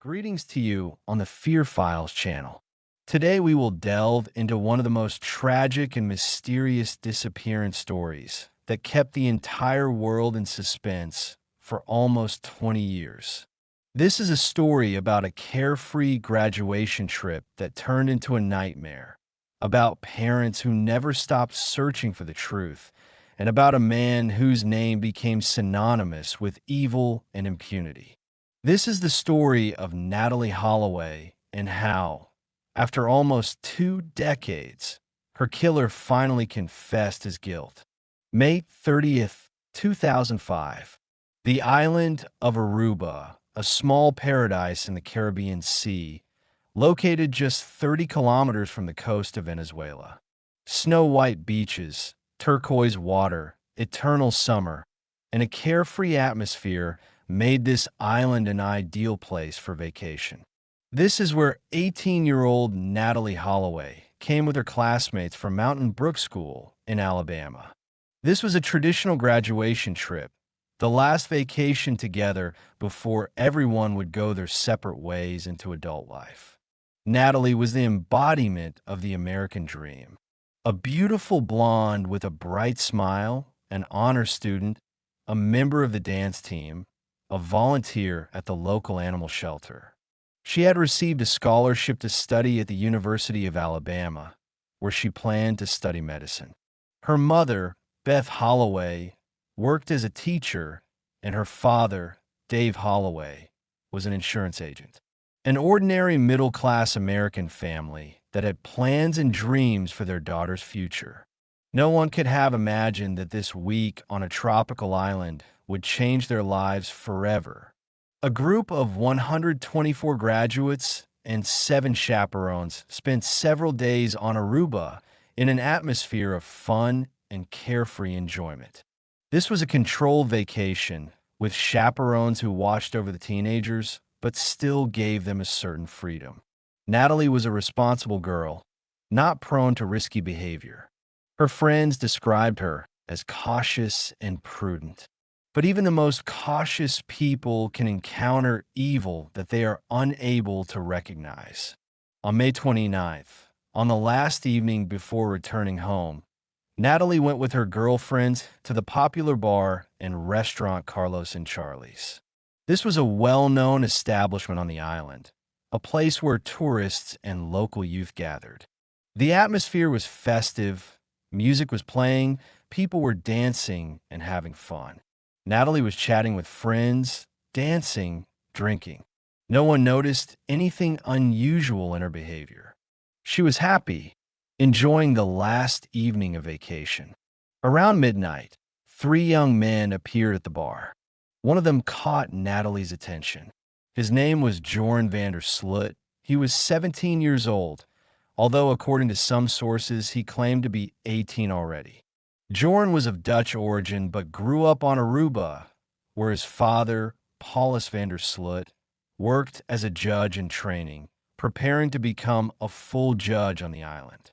Greetings to you on the Fear Files channel. Today we will delve into one of the most tragic and mysterious disappearance stories that kept the entire world in suspense for almost 20 years. This is a story about a carefree graduation trip that turned into a nightmare, about parents who never stopped searching for the truth, and about a man whose name became synonymous with evil and impunity. This is the story of Natalee Holloway and how, after almost 2 decades, her killer finally confessed his guilt. May 30th, 2005. The island of Aruba, a small paradise in the Caribbean Sea, located just 30 kilometers from the coast of Venezuela. Snow-white beaches, turquoise water, eternal summer, and a carefree atmosphere made this island an ideal place for vacation. This is where 18-year-old Natalee Holloway came with her classmates from Mountain Brook School in Alabama. This was a traditional graduation trip, the last vacation together before everyone would go their separate ways into adult life. Natalee was the embodiment of the American dream. A beautiful blonde with a bright smile, an honor student, a member of the dance team, a volunteer at the local animal shelter. She had received a scholarship to study at the University of Alabama, where she planned to study medicine. Her mother, Beth Holloway, worked as a teacher, and her father, Dave Holloway, was an insurance agent. An ordinary middle-class American family that had plans and dreams for their daughter's future. No one could have imagined that this week on a tropical island would change their lives forever. A group of 124 graduates and 7 chaperones spent several days on Aruba in an atmosphere of fun and carefree enjoyment. This was a controlled vacation with chaperones who watched over the teenagers but still gave them a certain freedom. Natalee was a responsible girl, not prone to risky behavior. Her friends described her as cautious and prudent. But even the most cautious people can encounter evil that they are unable to recognize. On May 29th, on the last evening before returning home, Natalee went with her girlfriends to the popular bar and restaurant Carlos and Charlie's. This was a well-known establishment on the island, a place where tourists and local youth gathered. The atmosphere was festive, music was playing, people were dancing and having fun. Natalee was chatting with friends, dancing, drinking. No one noticed anything unusual in her behavior. She was happy, enjoying the last evening of vacation. Around midnight, 3 young men appeared at the bar. One of them caught Natalee's attention. His name was Joran Sloot. He was 17 years old, although according to some sources, he claimed to be 18 already. Joran was of Dutch origin but grew up on Aruba, where his father, Paulus Sloot, worked as a judge in training, preparing to become a full judge on the island.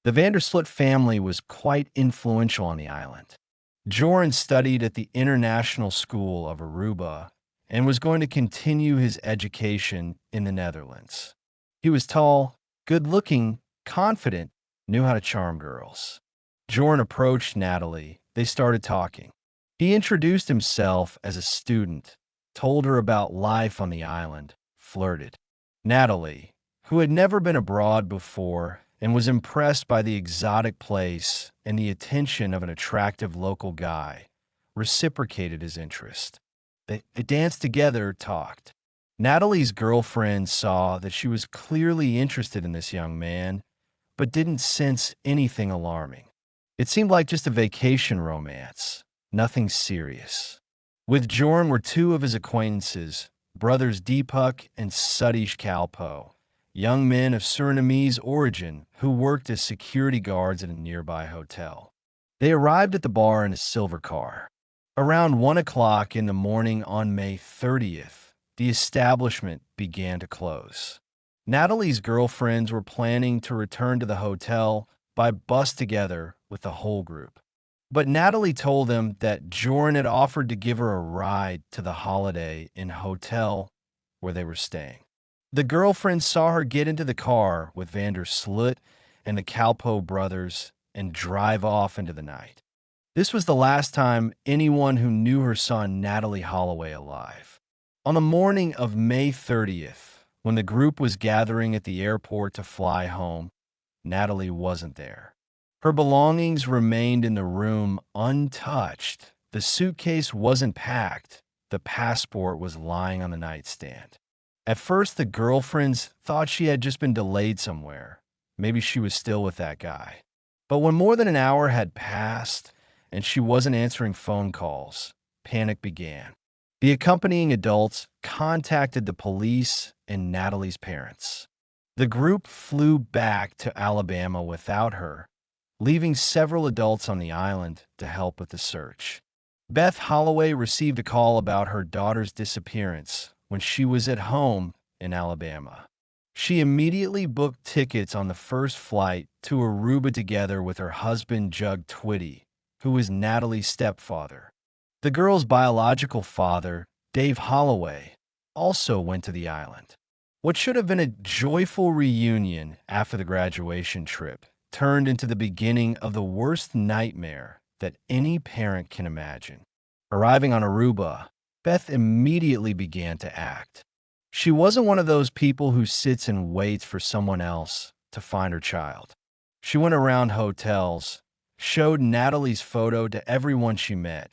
The Sloot family was quite influential on the island. Joran studied at the International School of Aruba and was going to continue his education in the Netherlands. He was tall, good-looking, confident, knew how to charm girls. Joran approached Natalee. They started talking. He introduced himself as a student, told her about life on the island, flirted. Natalee, who had never been abroad before and was impressed by the exotic place and the attention of an attractive local guy, reciprocated his interest. They danced together, talked. Natalee's girlfriend saw that she was clearly interested in this young man, but didn't sense anything alarming. It seemed like just a vacation romance, nothing serious. With Joran were 2 of his acquaintances, brothers Deepak and Satish Kalpo, young men of Surinamese origin who worked as security guards at a nearby hotel. They arrived at the bar in a silver car. Around 1 o'clock in the morning on May 30th, the establishment began to close. Natalee's girlfriends were planning to return to the hotel by bus together with the whole group. But Natalee told them that Joran had offered to give her a ride to the Holiday Inn hotel where they were staying. The girlfriend saw her get into the car with Vander Sloot and the Calpo brothers and drive off into the night. This was the last time anyone who knew her saw Natalee Holloway alive. On the morning of May 30th, when the group was gathering at the airport to fly home, Natalee wasn't there. Her belongings remained in the room untouched. The suitcase wasn't packed. The passport was lying on the nightstand. At first, the girlfriends thought she had just been delayed somewhere. Maybe she was still with that guy. But when more than an hour had passed and she wasn't answering phone calls, panic began. The accompanying adults contacted the police and Natalee's parents. The group flew back to Alabama without her, leaving several adults on the island to help with the search. Beth Holloway received a call about her daughter's disappearance when she was at home in Alabama. She immediately booked tickets on the first flight to Aruba together with her husband, Jug Twitty, who was Natalee's stepfather. The girl's biological father, Dave Holloway, also went to the island. What should have been a joyful reunion after the graduation trip turned into the beginning of the worst nightmare that any parent can imagine. Arriving on Aruba, Beth immediately began to act. She wasn't one of those people who sits and waits for someone else to find her child. She went around hotels, showed Natalee's photo to everyone she met,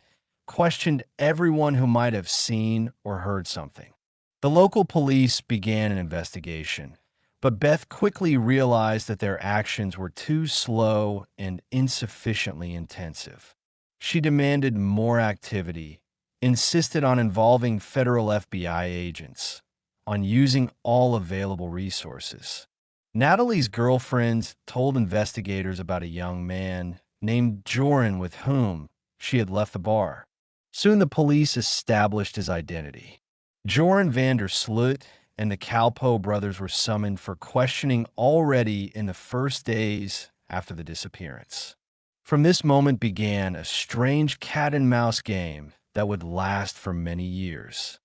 questioned everyone who might have seen or heard something. The local police began an investigation, but Beth quickly realized that their actions were too slow and insufficiently intensive. She demanded more activity, insisted on involving federal FBI agents, on using all available resources. Natalee's girlfriends told investigators about a young man named Joran with whom she had left the bar. Soon the police established his identity. Joran Vander Sloot and the Calpo brothers were summoned for questioning already in the first days after the disappearance. From this moment began a strange cat-and-mouse game that would last for many years.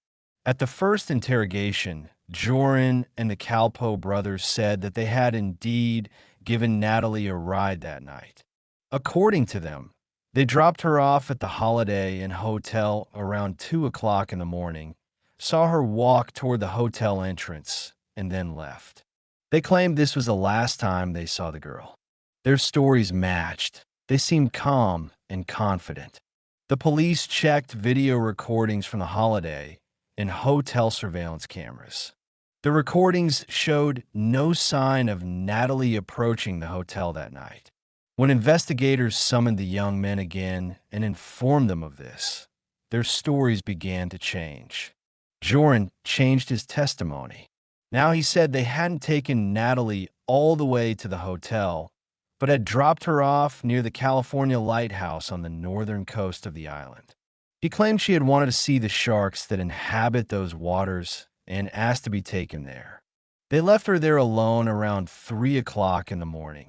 At the first interrogation, Joran and the Calpo brothers said that they had indeed given Natalee a ride that night. According to them, they dropped her off at the Holiday Inn Hotel around 2 o'clock in the morning, saw her walk toward the hotel entrance, and then left. They claimed this was the last time they saw the girl. Their stories matched. They seemed calm and confident. The police checked video recordings from the Holiday and hotel surveillance cameras. The recordings showed no sign of Natalee approaching the hotel that night. When investigators summoned the young men again and informed them of this, their stories began to change. Joran changed his testimony. Now he said they hadn't taken Natalee all the way to the hotel, but had dropped her off near the California lighthouse on the northern coast of the island. He claimed she had wanted to see the sharks that inhabit those waters and asked to be taken there. They left her there alone around 3 o'clock in the morning,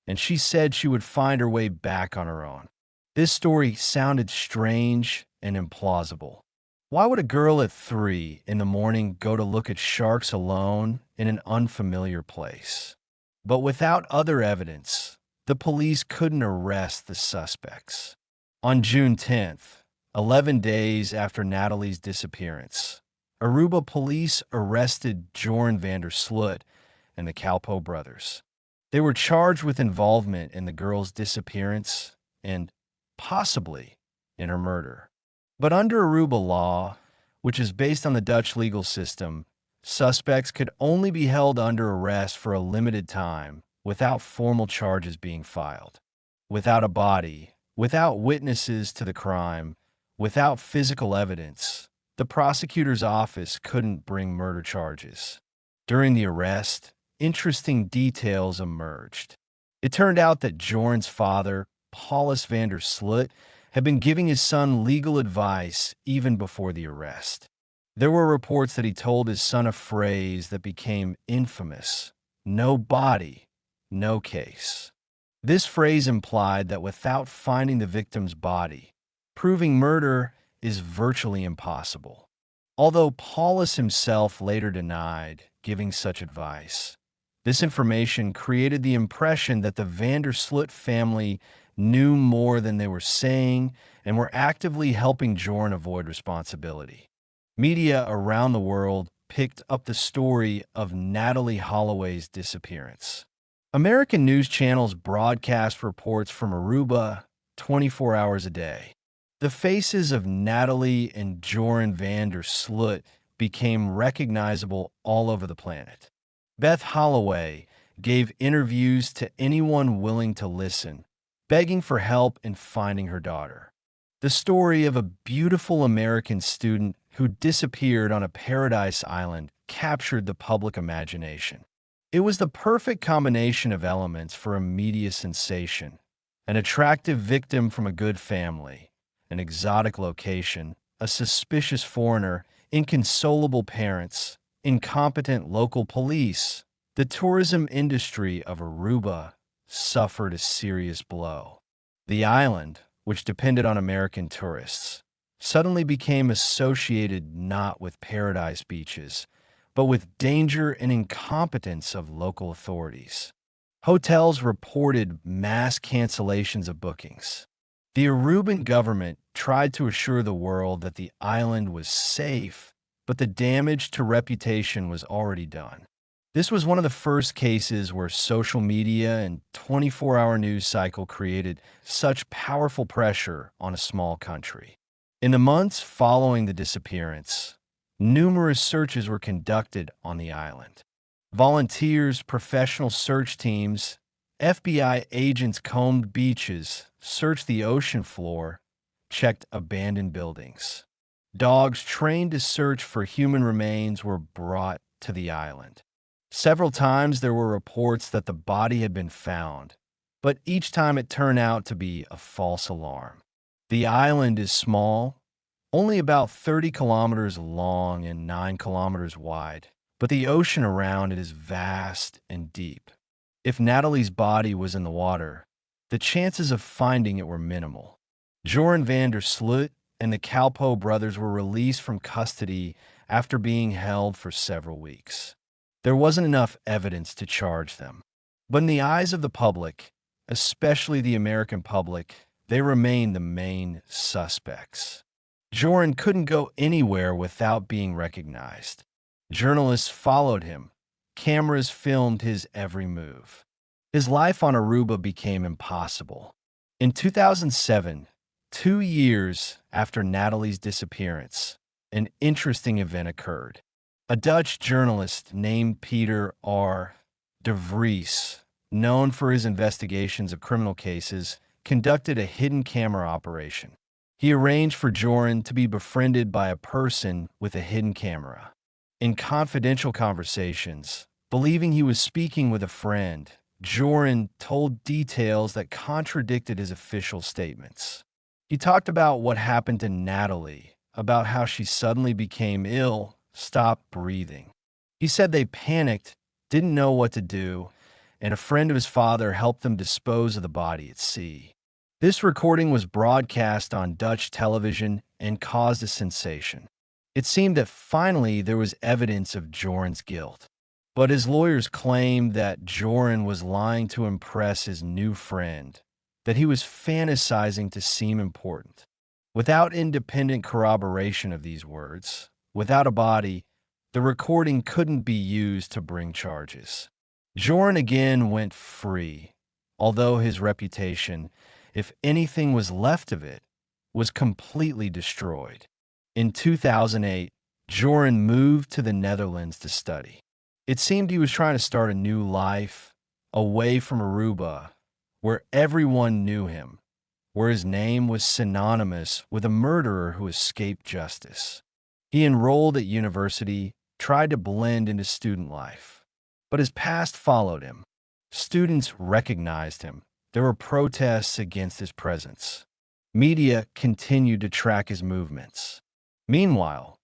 and she said she would find her way back on her own. This story sounded strange and implausible. Why would a girl at 3 in the morning go to look at sharks alone in an unfamiliar place? But without other evidence, the police couldn't arrest the suspects. On June 10th, 11 days after Natalee's disappearance, Aruba police arrested Joran Vander Sloot and the Calpo brothers. They were charged with involvement in the girl's disappearance and, possibly, in her murder. But under Aruba law, which is based on the Dutch legal system, suspects could only be held under arrest for a limited time without formal charges being filed. Without a body, without witnesses to the crime, without physical evidence, the prosecutor's office couldn't bring murder charges. During the arrest, interesting details emerged. It turned out that Joran's father, Paulus Vander Sloot, had been giving his son legal advice even before the arrest. There were reports that he told his son a phrase that became infamous: "No body, no case." This phrase implied that without finding the victim's body, proving murder is virtually impossible. Although Paulus himself later denied giving such advice. This information created the impression that the Sloot family knew more than they were saying and were actively helping Joran avoid responsibility. Media around the world picked up the story of Natalee Holloway's disappearance. American news channels broadcast reports from Aruba 24 hours a day. The faces of Natalee and Joran Sloot became recognizable all over the planet. Beth Holloway gave interviews to anyone willing to listen, begging for help in finding her daughter. The story of a beautiful American student who disappeared on a paradise island captured the public imagination. It was the perfect combination of elements for a media sensation: an attractive victim from a good family, an exotic location, a suspicious foreigner, inconsolable parents, incompetent local police. The tourism industry of Aruba suffered a serious blow. The island, which depended on American tourists, suddenly became associated not with paradise beaches, but with danger and incompetence of local authorities. Hotels reported mass cancellations of bookings. The Aruban government tried to assure the world that the island was safe, but the damage to reputation was already done. This was one of the first cases where social media and 24-hour news cycle created such powerful pressure on a small country. In the months following the disappearance, numerous searches were conducted on the island. Volunteers, professional search teams, FBI agents combed beaches, searched the ocean floor, checked abandoned buildings. Dogs trained to search for human remains were brought to the island. Several times there were reports that the body had been found, but each time it turned out to be a false alarm. The island is small, only about 30 kilometers long and 9 kilometers wide, but the ocean around it is vast and deep. If Natalee's body was in the water, the chances of finding it were minimal. Joran Sloot and the Kalpo brothers were released from custody after being held for several weeks. There wasn't enough evidence to charge them. But in the eyes of the public, especially the American public, they remained the main suspects. Joran couldn't go anywhere without being recognized. Journalists followed him. Cameras filmed his every move. His life on Aruba became impossible. In 2007, 2 years after Natalee's disappearance, an interesting event occurred. A Dutch journalist named Peter R. de Vries, known for his investigations of criminal cases, conducted a hidden camera operation. He arranged for Joran to be befriended by a person with a hidden camera. In confidential conversations, believing he was speaking with a friend, Joran told details that contradicted his official statements. He talked about what happened to Natalee, about how she suddenly became ill, stopped breathing. He said they panicked, didn't know what to do, and a friend of his father helped them dispose of the body at sea. This recording was broadcast on Dutch television and caused a sensation. It seemed that finally there was evidence of Joran's guilt. But his lawyers claimed that Joran was lying to impress his new friend, that he was fantasizing to seem important. Without independent corroboration of these words, without a body, the recording couldn't be used to bring charges. Joran again went free, although his reputation, if anything was left of it, was completely destroyed. In 2008, Joran moved to the Netherlands to study. It seemed he was trying to start a new life, away from Aruba, where everyone knew him, where his name was synonymous with a murderer who escaped justice. He enrolled at university, tried to blend into student life. But his past followed him. Students recognized him. There were protests against his presence. Media continued to track his movements. Meanwhile,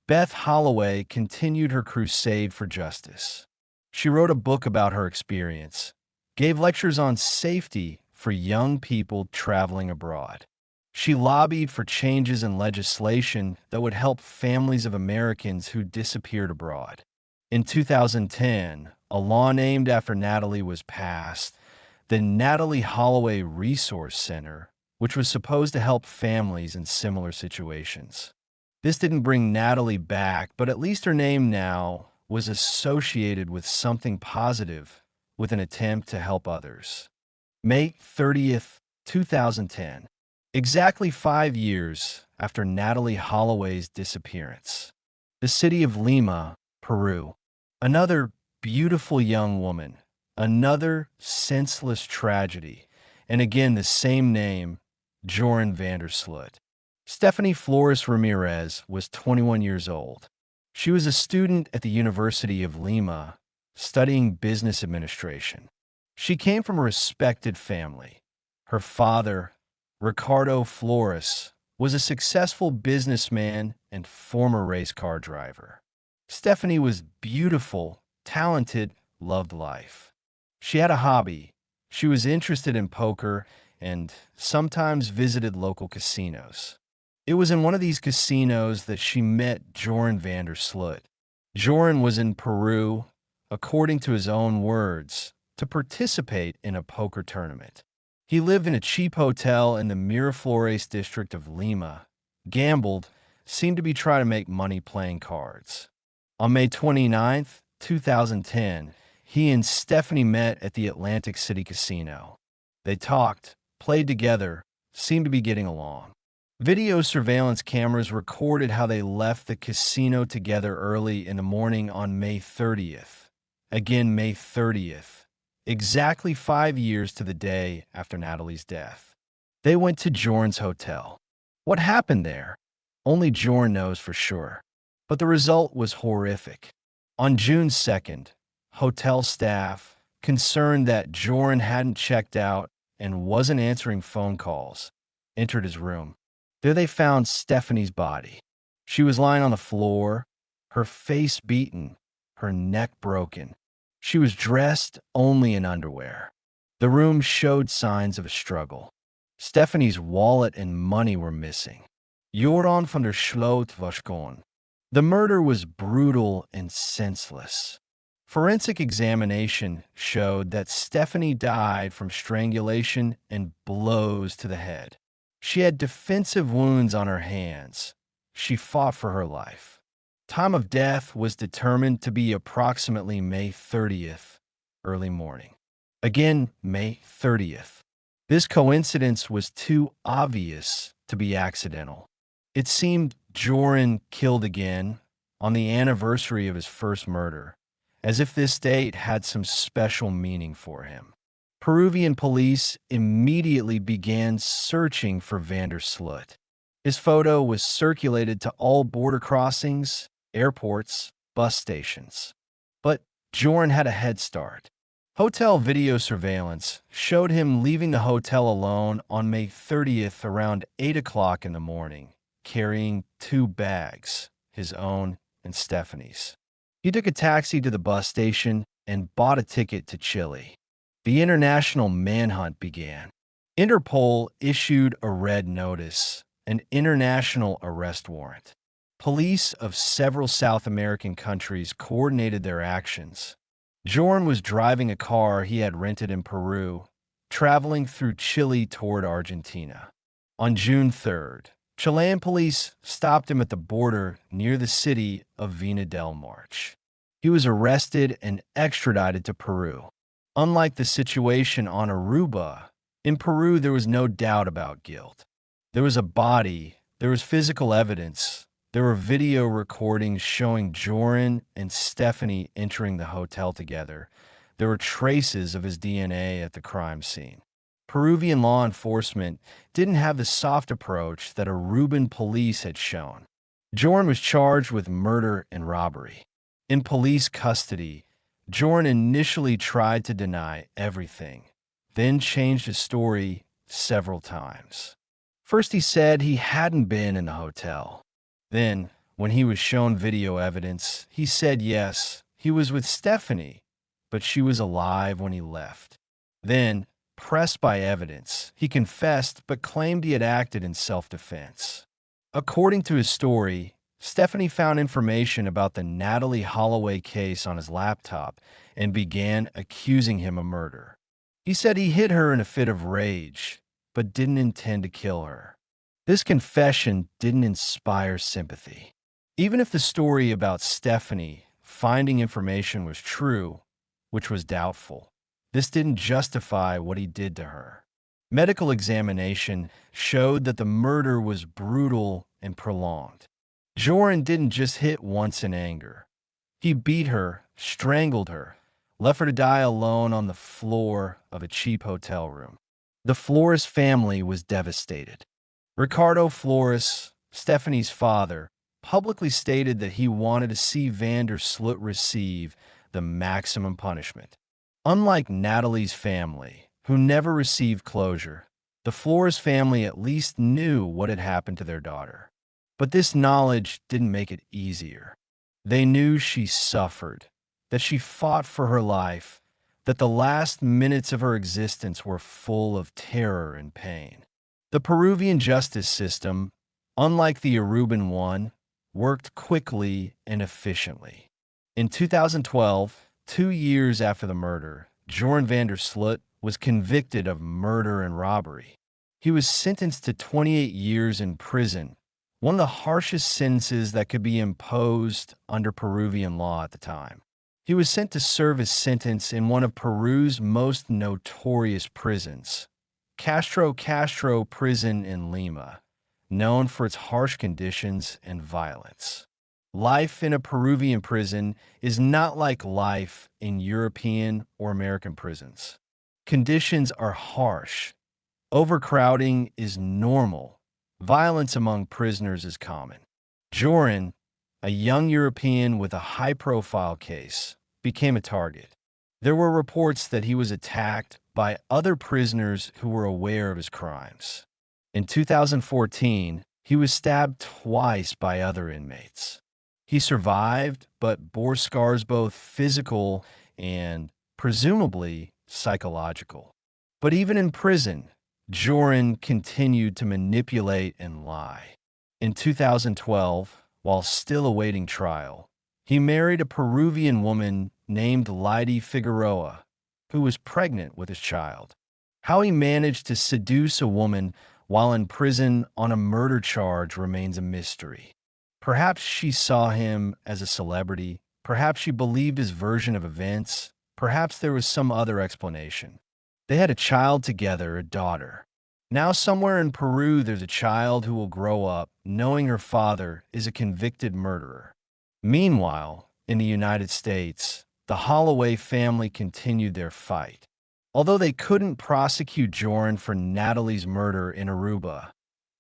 Beth Holloway continued her crusade for justice. She wrote a book about her experience, gave lectures on safety for young people traveling abroad. She lobbied for changes in legislation that would help families of Americans who disappeared abroad. In 2010, a law named after Natalee was passed, the Natalee Holloway Resource Center, which was supposed to help families in similar situations. This didn't bring Natalee back, but at least her name now was associated with something positive, with an attempt to help others. May 30th, 2010. Exactly 5 years after Natalee Holloway's disappearance. The city of Lima, Peru. Another beautiful young woman. Another senseless tragedy. And again, the same name, Joran Sloot. Stephanie Flores Ramirez was 21 years old. She was a student at the University of Lima, studying business administration. She came from a respected family. Her father, Ricardo Flores, was a successful businessman and former race car driver. Stephanie was beautiful, talented, loved life. She had a hobby. She was interested in poker and sometimes visited local casinos. It was in one of these casinos that she met Joran Sloot. Joran was in Peru, according to his own words, to participate in a poker tournament. He lived in a cheap hotel in the Miraflores district of Lima, gambled, seemed to be trying to make money playing cards. On May 29th, 2010, he and Stephanie met at the Atlantic City Casino. They talked, played together, seemed to be getting along. Video surveillance cameras recorded how they left the casino together early in the morning on May 30th. Again, May 30th. Exactly 5 years to the day after Natalee's death. They went to Joran's hotel. What happened there? Only Joran knows for sure. But the result was horrific. On June 2nd, hotel staff, concerned that Joran hadn't checked out and wasn't answering phone calls, entered his room. There they found Stephanie's body. She was lying on the floor, her face beaten, her neck broken. She was dressed only in underwear. The room showed signs of a struggle. Stephanie's wallet and money were missing. Joran van der Sloot was gone. The murder was brutal and senseless. Forensic examination showed that Stephanie died from strangulation and blows to the head. She had defensive wounds on her hands. She fought for her life. Time of death was determined to be approximately May 30th, early morning. Again, May 30th. This coincidence was too obvious to be accidental. It seemed Joran killed again on the anniversary of his first murder, as if this date had some special meaning for him. Peruvian police immediately began searching for Sloot. His photo was circulated to all border crossings, airports, bus stations. But Joran had a head start. Hotel video surveillance showed him leaving the hotel alone on May 30th around 8 o'clock in the morning, carrying 2 bags, his own and Stephanie's. He took a taxi to the bus station and bought a ticket to Chile. The international manhunt began. Interpol issued a red notice, an international arrest warrant. Police of several South American countries coordinated their actions. Joran was driving a car he had rented in Peru, traveling through Chile toward Argentina. On June 3rd, Chilean police stopped him at the border near the city of Vina del Mar. He was arrested and extradited to Peru. Unlike the situation on Aruba, in Peru there was no doubt about guilt. There was a body, there was physical evidence, there were video recordings showing Joran and Stephanie entering the hotel together. There were traces of his DNA at the crime scene. Peruvian law enforcement didn't have the soft approach that Aruban police had shown. Joran was charged with murder and robbery. In police custody, Joran initially tried to deny everything, then changed his story several times. First he said he hadn't been in the hotel. Then, when he was shown video evidence, he said yes, he was with Stephanie, but she was alive when he left. Then, pressed by evidence, he confessed but claimed he had acted in self-defense. According to his story, Stephanie found information about the Natalee Holloway case on his laptop and began accusing him of murder. He said he hit her in a fit of rage, but didn't intend to kill her. This confession didn't inspire sympathy. Even if the story about Stephanie finding information was true, which was doubtful, this didn't justify what he did to her. Medical examination showed that the murder was brutal and prolonged. Joran didn't just hit once in anger. He beat her, strangled her, left her to die alone on the floor of a cheap hotel room. The Flores family was devastated. Ricardo Flores, Stephanie's father, publicly stated that he wanted to see Sloot receive the maximum punishment. Unlike Natalee's family, who never received closure, the Flores family at least knew what had happened to their daughter. But this knowledge didn't make it easier. They knew she suffered, that she fought for her life, that the last minutes of her existence were full of terror and pain. The Peruvian justice system, unlike the Aruban one, worked quickly and efficiently. In 2012, 2 years after the murder, Joran Sloot was convicted of murder and robbery. He was sentenced to 28 years in prison, one of the harshest sentences that could be imposed under Peruvian law at the time. He was sent to serve his sentence in one of Peru's most notorious prisons, Castro Prison in Lima, known for its harsh conditions and violence. Life in a Peruvian prison is not like life in European or American prisons. Conditions are harsh. Overcrowding is normal. Violence among prisoners is common. Joran, a young European with a high-profile case, became a target. There were reports that he was attacked by other prisoners who were aware of his crimes. In 2014, he was stabbed twice by other inmates. He survived, but bore scars both physical and, presumably, psychological. But even in prison, Joran continued to manipulate and lie. In 2012, while still awaiting trial, he married a Peruvian woman named Lady Figueroa, who was pregnant with his child. How he managed to seduce a woman while in prison on a murder charge remains a mystery. Perhaps she saw him as a celebrity, perhaps she believed his version of events, perhaps there was some other explanation. They had a child together, a daughter. Now somewhere in Peru there's a child who will grow up knowing her father is a convicted murderer. Meanwhile, in the United States, the Holloway family continued their fight. Although they couldn't prosecute Joran for Natalee's murder in Aruba,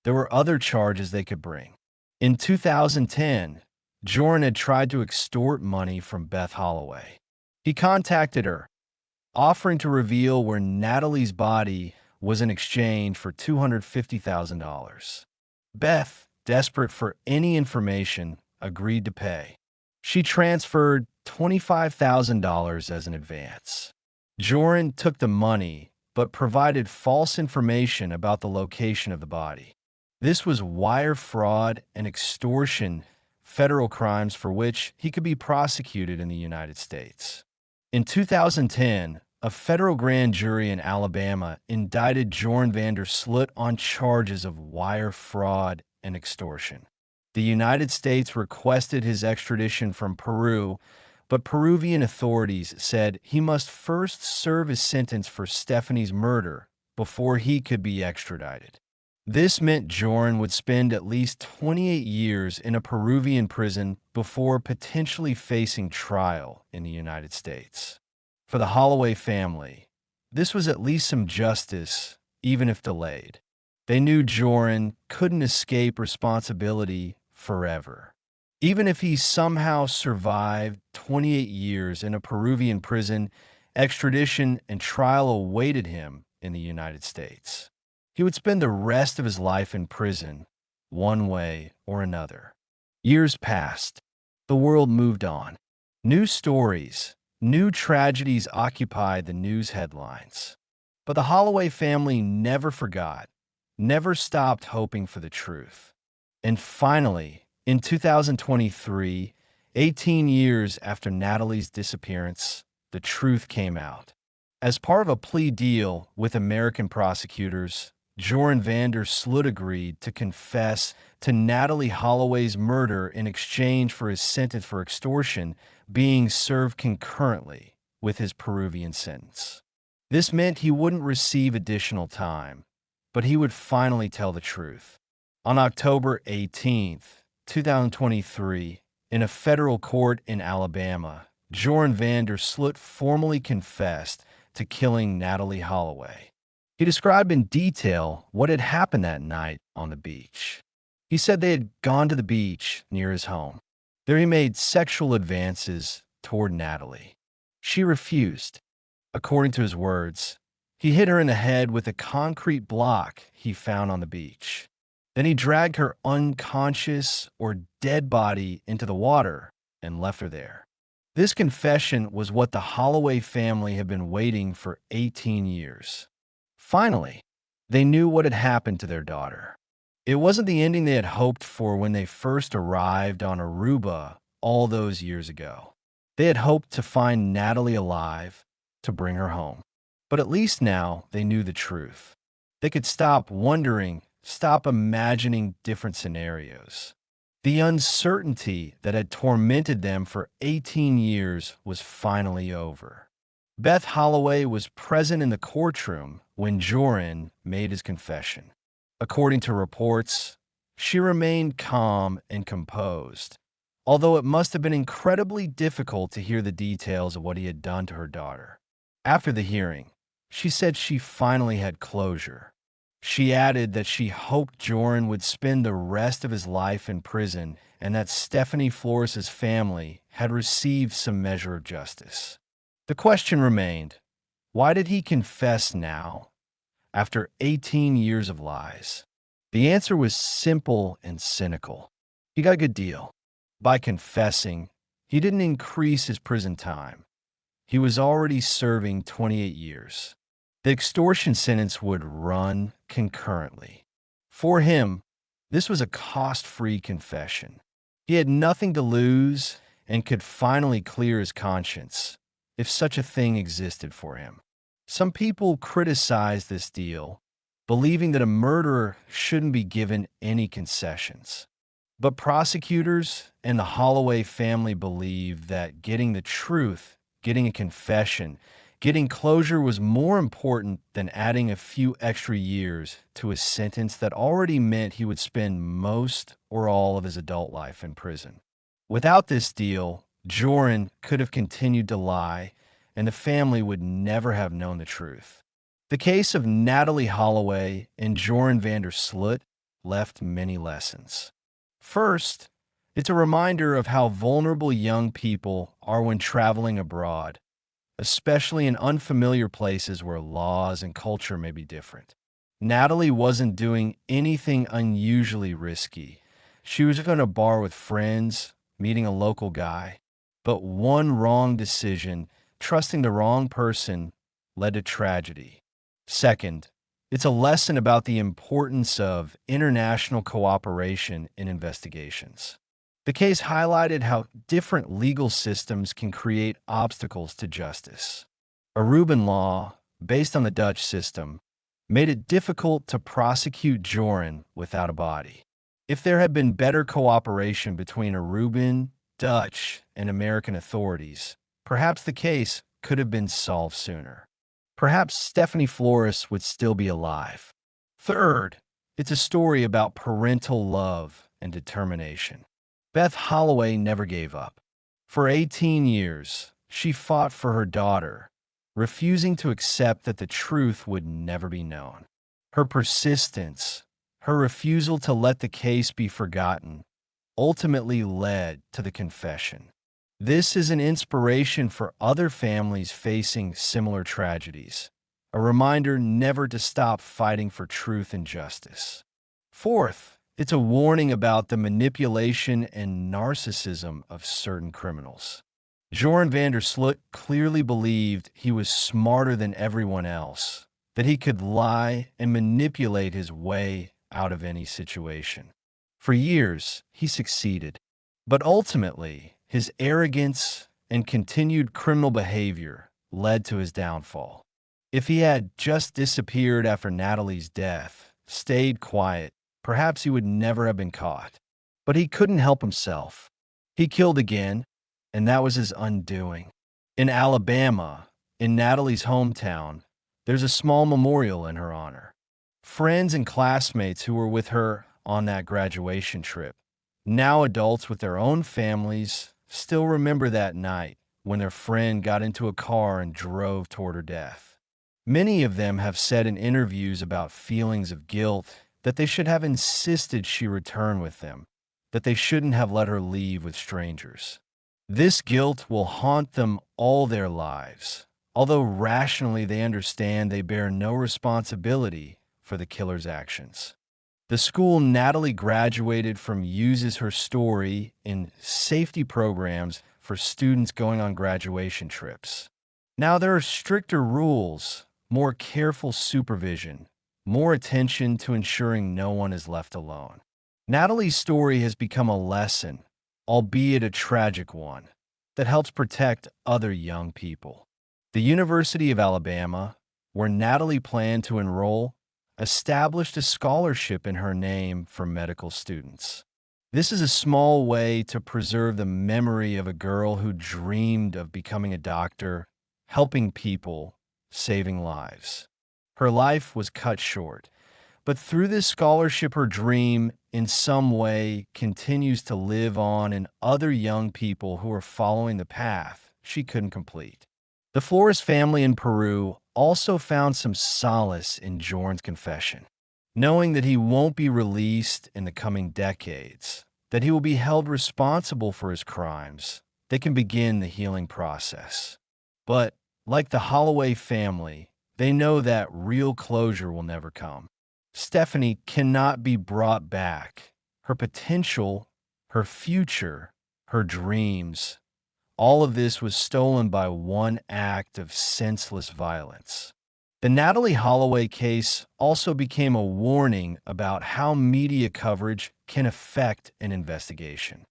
there were other charges they could bring. In 2010, Joran had tried to extort money from Beth Holloway. He contacted her, offering to reveal where Natalee's body was in exchange for $250,000. Beth, desperate for any information, agreed to pay. She transferred $25,000 as an advance. Joran took the money, but provided false information about the location of the body. This was wire fraud and extortion, federal crimes for which he could be prosecuted in the United States. In 2010, a federal grand jury in Alabama indicted Joran Sloot on charges of wire fraud and extortion. The United States requested his extradition from Peru, but Peruvian authorities said he must first serve his sentence for Stephanie's murder before he could be extradited. This meant Joran would spend at least 28 years in a Peruvian prison before potentially facing trial in the United States. For the Holloway family, this was at least some justice, even if delayed. They knew Joran couldn't escape responsibility forever. Even if he somehow survived 28 years in a Peruvian prison, extradition and trial awaited him in the United States. He would spend the rest of his life in prison, one way or another. Years passed. The world moved on. New stories, new tragedies occupied the news headlines. But the Holloway family never forgot, never stopped hoping for the truth. And finally, In 2023, 18 years after Natalee's disappearance, the truth came out. As part of a plea deal with American prosecutors, Joran Sloot agreed to confess to Natalee Holloway's murder in exchange for his sentence for extortion being served concurrently with his Peruvian sentence. This meant he wouldn't receive additional time, but he would finally tell the truth. On October 18th, 2023, in a federal court in Alabama, Joran Sloot formally confessed to killing Natalee Holloway. He described in detail what had happened that night on the beach. He said they had gone to the beach near his home. There he made sexual advances toward Natalee. She refused. According to his words, he hit her in the head with a concrete block he found on the beach. Then he dragged her unconscious or dead body into the water and left her there. This confession was what the Holloway family had been waiting for 18 years. Finally, they knew what had happened to their daughter. It wasn't the ending they had hoped for when they first arrived on Aruba all those years ago. They had hoped to find Natalee alive, to bring her home. But at least now they knew the truth. They could stop wondering, stop imagining different scenarios. The uncertainty that had tormented them for 18 years was finally over. Beth Holloway was present in the courtroom when Joran made his confession. According to reports, she remained calm and composed, although it must have been incredibly difficult to hear the details of what he had done to her daughter. After the hearing, she said she finally had closure. She added that she hoped Joran would spend the rest of his life in prison and that Stephanie Flores's family had received some measure of justice. The question remained, why did he confess now, after 18 years of lies? The answer was simple and cynical. He got a good deal. By confessing, he didn't increase his prison time. He was already serving 28 years. The extortion sentence would run concurrently. For him, this was a cost-free confession. He had nothing to lose and could finally clear his conscience, if such a thing existed for him. Some people criticized this deal, believing that a murderer shouldn't be given any concessions. But prosecutors and the Holloway family believed that getting the truth, getting a confession, getting closure was more important than adding a few extra years to a sentence that already meant he would spend most or all of his adult life in prison. Without this deal, Joran could have continued to lie, and the family would never have known the truth. The case of Natalee Holloway and Joran Sloot left many lessons. First, it's a reminder of how vulnerable young people are when traveling abroad, especially in unfamiliar places where laws and culture may be different. Natalee wasn't doing anything unusually risky. She was going to a bar with friends, meeting a local guy. But one wrong decision, trusting the wrong person, led to tragedy. Second, it's a lesson about the importance of international cooperation in investigations. The case highlighted how different legal systems can create obstacles to justice. Aruban law, based on the Dutch system, made it difficult to prosecute Joran without a body. If there had been better cooperation between Aruban, Dutch, and American authorities, perhaps the case could have been solved sooner. Perhaps Stephanie Flores would still be alive. Third, it's a story about parental love and determination. Beth Holloway never gave up. For 18 years, she fought for her daughter, refusing to accept that the truth would never be known. Her persistence, her refusal to let the case be forgotten, ultimately led to the confession. This is an inspiration for other families facing similar tragedies, a reminder never to stop fighting for truth and justice. Fourth, it's a warning about the manipulation and narcissism of certain criminals. Joran Sloot clearly believed he was smarter than everyone else, that he could lie and manipulate his way out of any situation. For years, he succeeded. But ultimately, his arrogance and continued criminal behavior led to his downfall. If he had just disappeared after Natalee's death, stayed quiet, perhaps he would never have been caught. But he couldn't help himself. He killed again, and that was his undoing. In Alabama, in Natalee's hometown, there's a small memorial in her honor. Friends and classmates who were with her on that graduation trip, now adults with their own families, still remember that night when their friend got into a car and drove toward her death. Many of them have said in interviews about feelings of guilt that they should have insisted she return with them, that they shouldn't have let her leave with strangers. This guilt will haunt them all their lives, although rationally they understand they bear no responsibility for the killer's actions. The school Natalee graduated from uses her story in safety programs for students going on graduation trips. Now, there are stricter rules, more careful supervision, more attention to ensuring no one is left alone. Natalee's story has become a lesson, albeit a tragic one, that helps protect other young people. The University of Alabama, where Natalee planned to enroll, established a scholarship in her name for medical students. This is a small way to preserve the memory of a girl who dreamed of becoming a doctor, helping people, saving lives. Her life was cut short, but through this scholarship, her dream, in some way, continues to live on in other young people who are following the path she couldn't complete. The Flores family in Peru also found some solace in Joran's confession, knowing that he won't be released in the coming decades, that he will be held responsible for his crimes. They can begin the healing process. But, like the Holloway family, they know that real closure will never come. Stephanie cannot be brought back. Her potential, her future, her dreams, all of this was stolen by one act of senseless violence. The Natalee Holloway case also became a warning about how media coverage can affect an investigation.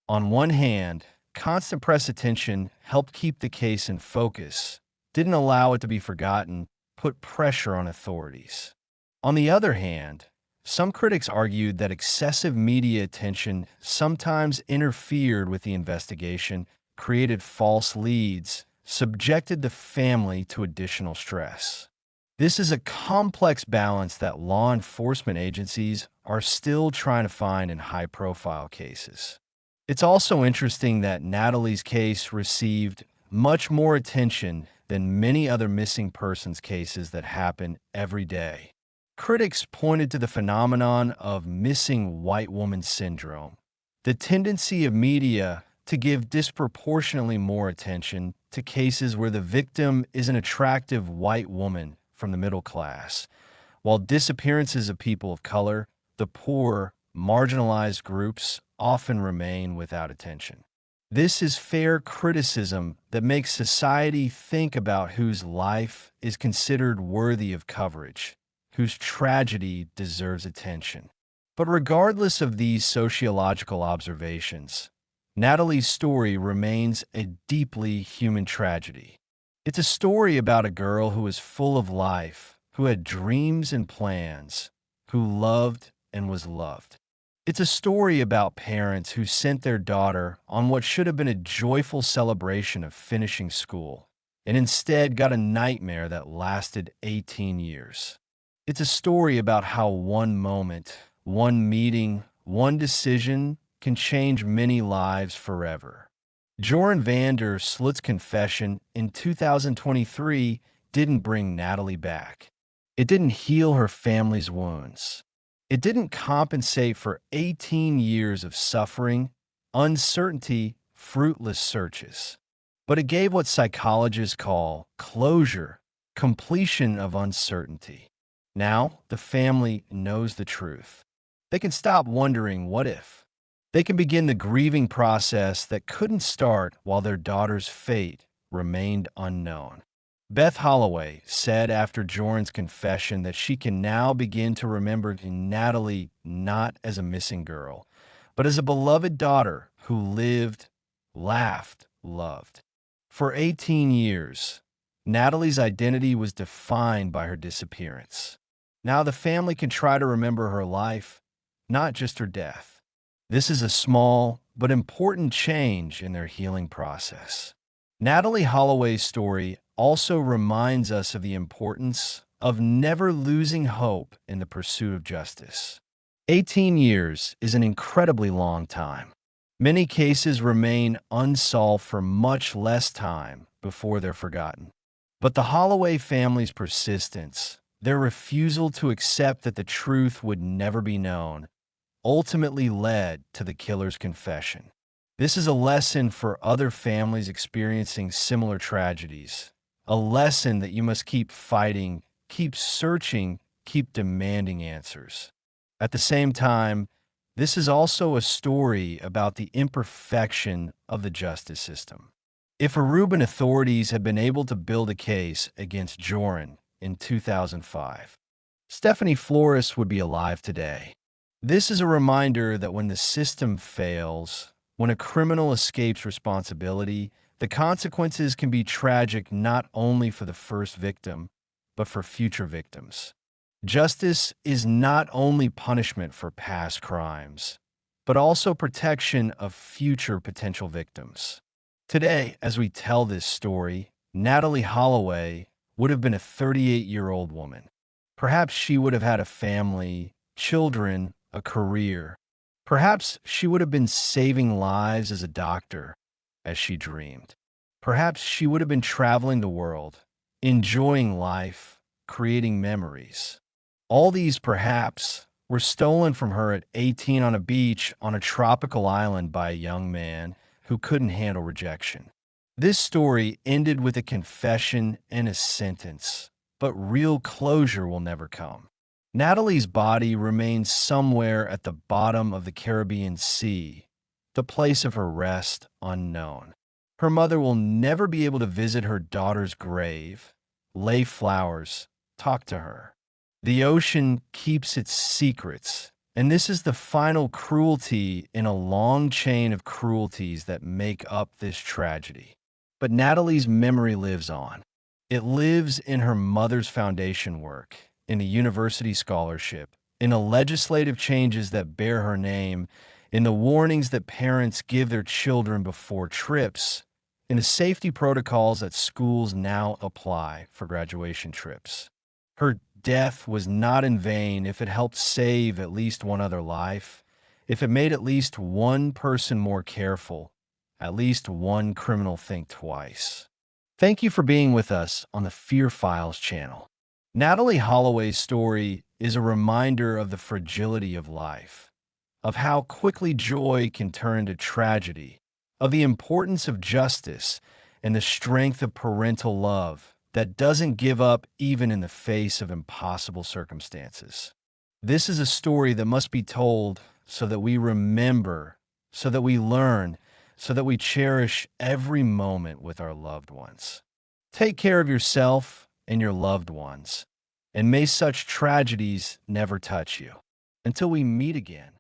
On one hand, constant press attention helped keep the case in focus, didn't allow it to be forgotten, put pressure on authorities. On the other hand, some critics argued that excessive media attention sometimes interfered with the investigation, created false leads, subjected the family to additional stress. This is a complex balance that law enforcement agencies are still trying to find in high-profile cases. It's also interesting that Natalee's case received much more attention than many other missing persons cases that happen every day. Critics pointed to the phenomenon of missing white woman syndrome, the tendency of media to give disproportionately more attention to cases where the victim is an attractive white woman from the middle class, while disappearances of people of color, the poor, marginalized groups, often remain without attention. This is fair criticism that makes society think about whose life is considered worthy of coverage, whose tragedy deserves attention. But regardless of these sociological observations, Natalee's story remains a deeply human tragedy. It's a story about a girl who was full of life, who had dreams and plans, who loved and was loved. It's a story about parents who sent their daughter on what should have been a joyful celebration of finishing school, and instead got a nightmare that lasted 18 years. It's a story about how one moment, one meeting, one decision can change many lives forever. Joran Vander Sloot's confession in 2023 didn't bring Natalee back. It didn't heal her family's wounds. It didn't compensate for 18 years of suffering, uncertainty, fruitless searches. But it gave what psychologists call closure, completion of uncertainty. Now, the family knows the truth. They can stop wondering what if. They can begin the grieving process that couldn't start while their daughter's fate remained unknown. Beth Holloway said after Joran's confession that she can now begin to remember Natalee not as a missing girl, but as a beloved daughter who lived, laughed, loved. For 18 years, Natalee's identity was defined by her disappearance. Now the family can try to remember her life, not just her death. This is a small but important change in their healing process. Natalee Holloway's story also reminds us of the importance of never losing hope in the pursuit of justice. 18 years is an incredibly long time. Many cases remain unsolved for much less time before they're forgotten. But the Holloway family's persistence, their refusal to accept that the truth would never be known, ultimately led to the killer's confession. This is a lesson for other families experiencing similar tragedies, a lesson that you must keep fighting, keep searching, keep demanding answers. At the same time, this is also a story about the imperfection of the justice system. If Aruban authorities had been able to build a case against Joran in 2005, Stephanie Flores would be alive today. This is a reminder that when the system fails, when a criminal escapes responsibility, the consequences can be tragic not only for the first victim, but for future victims. Justice is not only punishment for past crimes, but also protection of future potential victims. Today, as we tell this story, Natalee Holloway would have been a 38-year-old woman. Perhaps she would have had a family, children, a career. Perhaps she would have been saving lives as a doctor, as she dreamed. Perhaps she would have been traveling the world, enjoying life, creating memories. All these perhaps were stolen from her at 18 on a beach on a tropical island by a young man who couldn't handle rejection. This story ended with a confession and a sentence, but real closure will never come. Natalee's body remains somewhere at the bottom of the Caribbean Sea, the place of her rest unknown. Her mother will never be able to visit her daughter's grave, lay flowers, talk to her. The ocean keeps its secrets, and this is the final cruelty in a long chain of cruelties that make up this tragedy. But Natalee's memory lives on. It lives in her mother's foundation work, in a university scholarship, in the legislative changes that bear her name, in the warnings that parents give their children before trips, in the safety protocols that schools now apply for graduation trips. Her death was not in vain if it helped save at least one other life, if it made at least one person more careful, at least one criminal think twice. Thank you for being with us on the Fear Files channel. Natalee Holloway's story is a reminder of the fragility of life, of how quickly joy can turn to tragedy, of the importance of justice and the strength of parental love that doesn't give up even in the face of impossible circumstances. This is a story that must be told so that we remember, so that we learn, so that we cherish every moment with our loved ones. Take care of yourself and your loved ones, and may such tragedies never touch you. Until we meet again.